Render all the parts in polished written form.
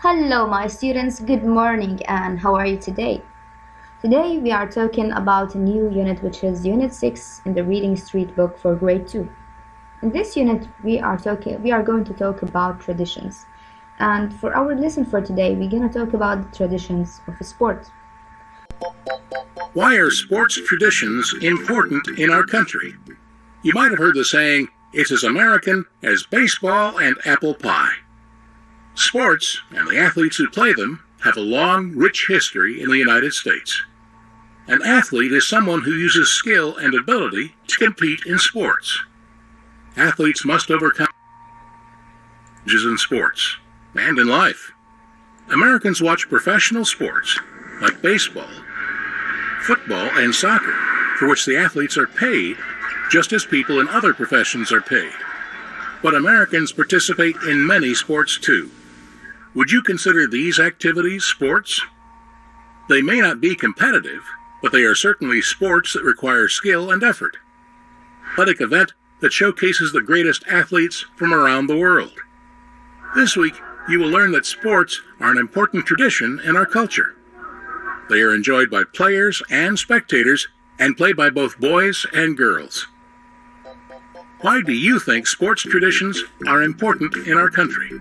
Hello, my students. Good morning, and how are you today? Today we are talking about a new unit, which is Unit 6 in the Reading Street book for Grade 2. In this unit, we are going to talk about traditions. And for our lesson for today, we're going to talk about the traditions of a sport. Why are sports traditions important in our country? You might have heard the saying, "It's as American as baseball and apple pie." Sports, and the athletes who play them, have a long, rich history in the United States. An athlete is someone who uses skill and ability to compete in sports. Athletes must overcome challenges in sports and in life. Americans watch professional sports like baseball, football, and soccer, for which the athletes are paid just as people in other professions are paid. But Americans participate in many sports too. Would you consider these activities sports? They may not be competitive, but they are certainly sports that require skill and effort. Athletic event that showcases the greatest athletes from around the world. This week, you will learn that sports are an important tradition in our culture. They are enjoyed by players and spectators and played by both boys and girls. Why do you think sports traditions are important in our country?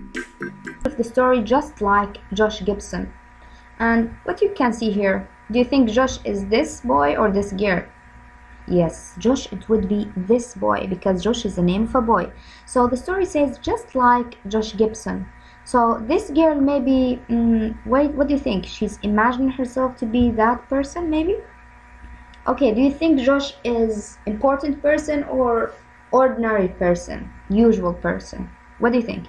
Of the story, just like Josh Gibson. And what you can see here, do you think Josh is this boy or this girl? Yes, Josh, it would be this boy because Josh is the name of a boy. So the story says just like Josh Gibson. So this girl maybe, what do you think? She's imagining herself to be that person maybe? Okay, do you think Josh is important person or ordinary person, usual person? What do you think?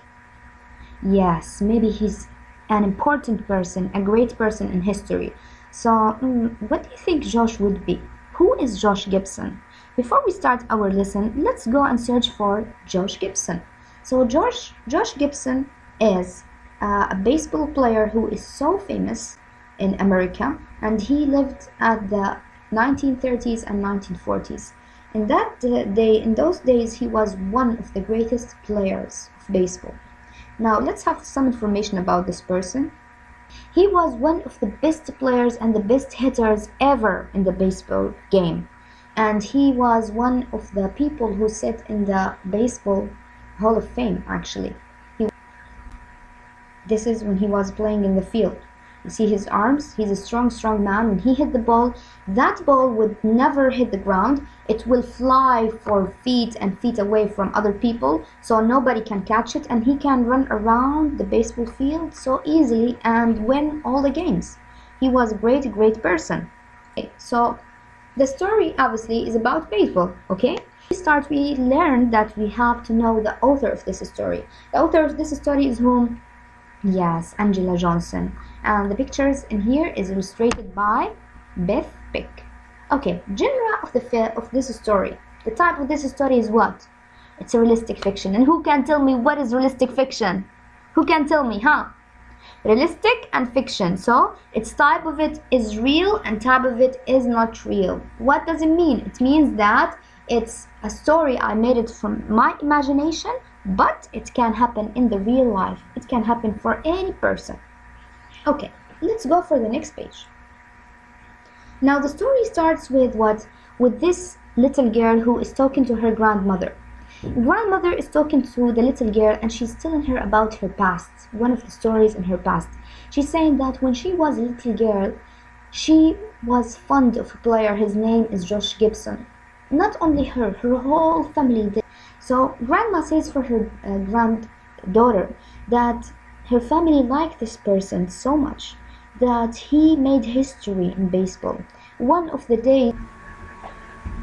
Yes, maybe he's an important person, a great person in history. So, what do you think Josh would be? Who is Josh Gibson? Before we start our lesson, let's go and search for Josh Gibson. So, Josh Gibson is a baseball player who is so famous in America, and he lived at the 1930s and 1940s. In those days, he was one of the greatest players of baseball. Now, let's have some information about this person. He was one of the best players and the best hitters ever in the baseball game. And he was one of the people who sit in the Baseball Hall of Fame, actually. This is when he was playing in the field. You see his arms? He's a strong man. When he hit the ball, that ball would never hit the ground. It will fly for feet and feet away from other people, so nobody can catch it, and he can run around the baseball field so easily and win all the games. He was a great person. Okay, so the story obviously is about baseball, okay? We learned that we have to know the author of this story. The author of this story is whom? Yes, Angela Johnson. And the pictures in here is illustrated by Beth Pick. Okay, genre of this story. The type of this story is what? It's a realistic fiction. And who can tell me what is realistic fiction? Who can tell me, huh? Realistic and fiction. So, its type of it is real and type of it is not real. What does it mean? It means that it's a story I made it from my imagination, but it can happen in the real life. It can happen for any person. Okay, let's go for the next page. Now the story starts with what? With this little girl who is talking to her grandmother. Grandmother is talking to the little girl and she's telling her about her past, one of the stories in her past. She's saying that when she was a little girl, she was fond of a player. His name is Josh Gibson. Not only her whole family did. So grandma says for her granddaughter that her family liked this person so much that he made history in baseball. One of the days,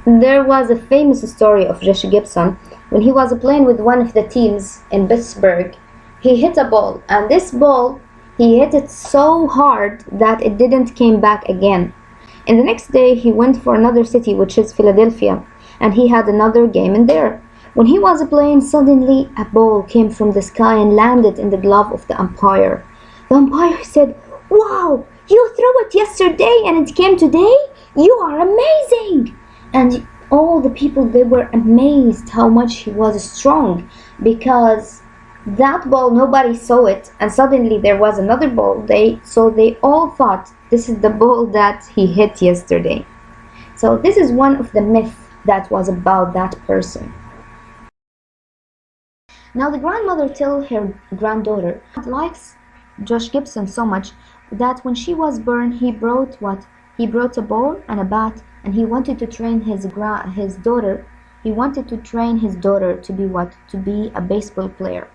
there was a famous story of Josh Gibson when he was playing with one of the teams in Pittsburgh. He hit a ball, and this ball, he hit it so hard that it didn't came back again. And the next day, he went for another city, which is Philadelphia, and he had another game in there. When he was playing, suddenly a ball came from the sky and landed in the glove of the umpire. The umpire said, "Wow, you threw it yesterday and it came today? You are amazing!" And all the people, they were amazed how much he was strong, because That ball, nobody saw it, and suddenly there was another ball. So they all thought this is the ball that he hit yesterday. So this is one of the myths that was about that person. Now the grandmother tells her granddaughter likes Josh Gibson so much that when she was born, he brought what? He brought a ball and a bat, and he wanted to train his daughter. He wanted to train his daughter to be what? To be a baseball player.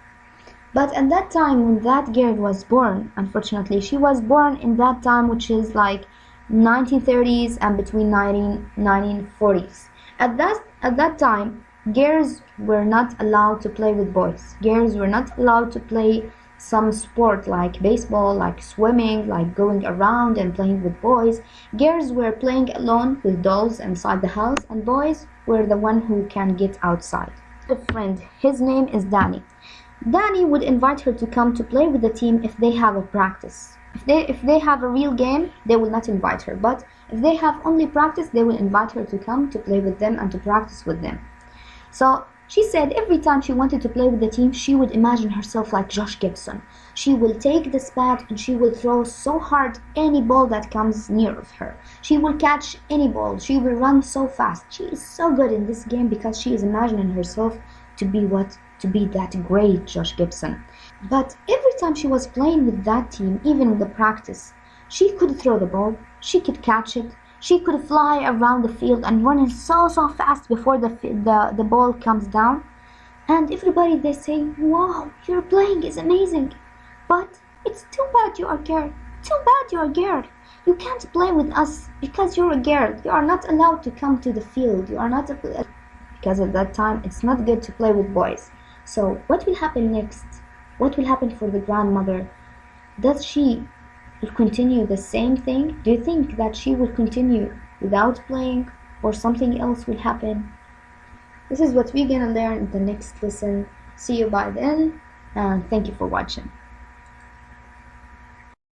But at that time, when that girl was born, unfortunately, she was born in that time, which is like 1930s and between 1940s. At that time, girls were not allowed to play with boys. Girls were not allowed to play some sport like baseball, like swimming, like going around and playing with boys. Girls were playing alone with dolls inside the house, and boys were the one who can get outside. A friend, his name is Danny. Danny would invite her to come to play with the team if they have a practice. If they have a real game, they will not invite her. But if they have only practice, they will invite her to come to play with them and to practice with them. So she said every time she wanted to play with the team, she would imagine herself like Josh Gibson. She will take this bat and she will throw so hard any ball that comes near of her. She will catch any ball. She will run so fast. She is so good in this game because she is imagining herself to be what? To be that great Josh Gibson. But every time she was playing with that team, even in the practice, she could throw the ball, she could catch it, she could fly around the field and run so fast before the ball comes down. And everybody, they say, wow, your playing is amazing. But it's too bad you are a girl. Too bad you are a girl. You can't play with us because you're a girl. You are not allowed to come to the field. You are not because at that time it's not good to play with boys. So what will happen next? What will happen for the grandmother? Does she will continue the same thing? Do you think that she will continue without playing, or something else will happen? This is what we're gonna learn in the next lesson. See you by then, and thank you for watching.